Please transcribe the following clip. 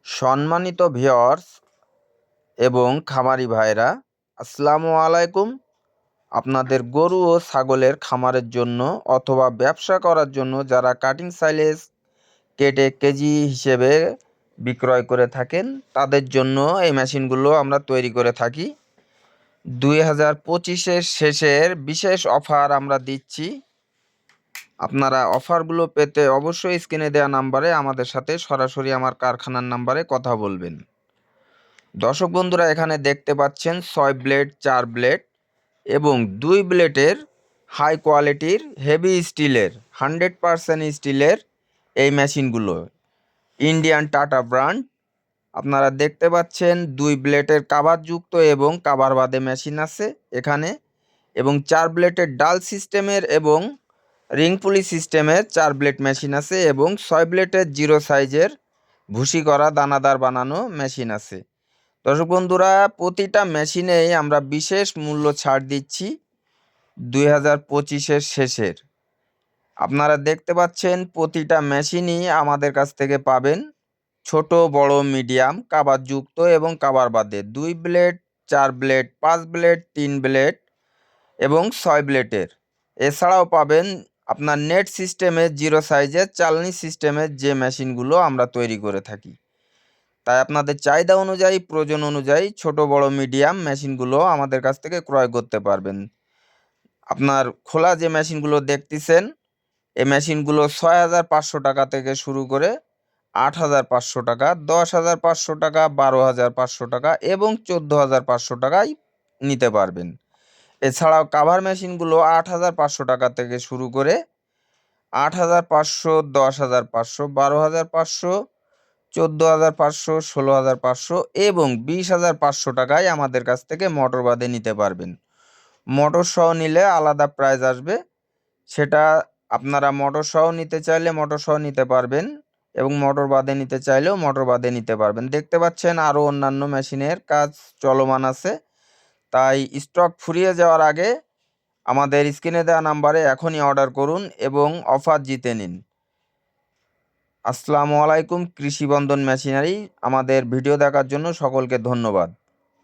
সম্মানিত ভিউয়ার্স এবং খামারি ভাইরা, আসসালামু আলাইকুম। আপনাদের গরু ও ছাগলের খামারের জন্য অথবা ব্যবসা করার জন্য যারা কাটিং সাইলেজ কেটে কেজি হিসেবে বিক্রয় করে থাকেন, তাদের জন্য এই মেশিনগুলো আমরা তৈরি করে থাকি। 2025-এর শেষের বিশেষ অফার আমরা দিচ্ছি। আপনারা অফারগুলো পেতে অবশ্যই স্ক্রিনে দেওয়া নাম্বারে আমাদের সাথে সরাসরি আমার কারখানার নাম্বারে কথা বলবেন। দর্শক বন্ধুরা, এখানে দেখতে পাচ্ছেন 6 ব্লেড, 4 ব্লেড এবং 2 ব্লেডের হাই কোয়ালিটির হেভি স্টিলের 100% স্টিলের এই মেশিনগুলো ইন্ডিয়ান টাটা ব্র্যান্ড। আপনারা দেখতে পাচ্ছেন 2 ব্লেডের কাভারযুক্ত এবং কাভার বাদে মেশিন আছে এখানে, এবং 4 ব্লেডের ডাল সিস্টেমের এবং রিং পুলি সিস্টেমের 4 ব্লেড মেশিন আছে, এবং 6 ব্লেডের জিরো সাইজের ভুসি করা দানাদার বানানো মেশিন আছে। দর্শক বন্ধুরা, প্রতিটা মেশিনেই আমরা বিশেষ মূল্য ছাড় দিচ্ছি 2025-এর শেষের। আপনারা দেখতে পাচ্ছেন প্রতিটা মেশিনই আমাদের কাছ থেকে পাবেন ছোট, বড়, মিডিয়াম, কাভারযুক্ত এবং কাভার বাদে 2 ব্লেড, 4 ব্লেড, 5 ব্লেড, 3 ব্লেড এবং 6 ব্লেডের। এছাড়াও পাবেন আপনার নেট সিস্টেমের জিরো সাইজের চালনি সিস্টেমের যে মেশিনগুলো আমরা তৈরি করে থাকি। তাই আপনাদের চাহিদা অনুযায়ী, প্রয়োজন অনুযায়ী ছোট, বড়, মিডিয়াম মেশিনগুলো আমাদের কাছ থেকে ক্রয় করতে পারবেন। আপনার খোলা যে মেশিনগুলো দেখতেছেন, এই মেশিনগুলো 6,500 টাকা থেকে শুরু করে 8,500 টাকা, 10,500 টাকা, 12,500 টাকা এবং 14,500 টাকায় নিতে পারবেন। এছাড়াও কাভার মেশিনগুলো 8,500 টাকা থেকে শুরু করে 8,500, 10,500, 12,500, 14,500, 16,500 এবং 20,500 টাকায় আমাদের কাছ থেকে মোটর বাদে নিতে পারবেন। মোটর সহ নিলে আলাদা প্রাইস আসবে, সেটা আপনারা মোটর সহ নিতে চাইলে মোটর সহ নিতে পারবেন এবং মোটর বাদে নিতে চাইলেও মোটর বাদে নিতে পারবেন। দেখতে পাচ্ছেন আরও অন্যান্য মেশিনের কাজ চলমান আছে, তাই স্টক ফুরিয়ে যাওয়ার আগে আমাদের স্ক্রিনে দেওয়া নাম্বারে এখনই অর্ডার করুন এবং অফার জিতে নিন। আসসালামু আলাইকুম। কৃষি বন্ধন মেশিনারি আমাদের ভিডিও দেখার জন্য সকলকে ধন্যবাদ।